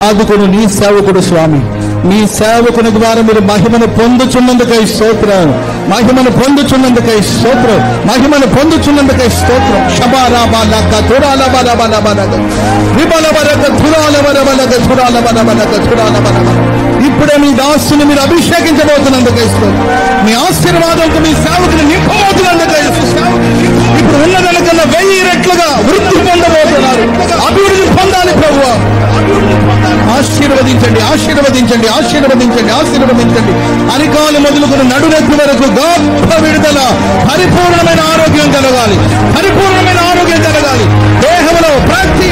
ఆదుకుడు నీ సేవకుడు స్వామి. నీ సేవకుని ద్వారా మీరు మహిమను పొందుచున్నందుకై స్తోత్రం, మహిమను పొందుచున్నందుకై స్తోత్రం, మహిమను పొందుచున్నందుకై స్తోత్రం. శబారాబాలక తురాలబరబలబలక విబలబరక తురాలబరబలక తురాలబరబలక తురాలబరబల. ఇప్పుడే మీ దాసుని మీరు అభిషేకించబోతున్నందుకై స్తోత్రం. మీ ఆశీర్వాదంతో మీ సేవకుని నింపబోతున్నందుకై స్తోత్రం. ఇప్పుడు ఉన్నదానికన్నా 1000 రెట్లుగా వృద్ధి పొందబోతున్నారు. అభివృద్ధి పొందాలి ప్రభువా. ఆశీర్వదించండి, ఆశీర్వదించండి, ఆశీర్వదించండి, ఆశీర్వదించండి. అరికాలు మొదలుకుని నడునెత్తి వరకు గొప్ప విడుదల, పరిపూర్ణమైన ఆరోగ్యం కలగాలి, పరిపూర్ణమైన ఆరోగ్యం కలగాలి. దేహంలో ప్రతి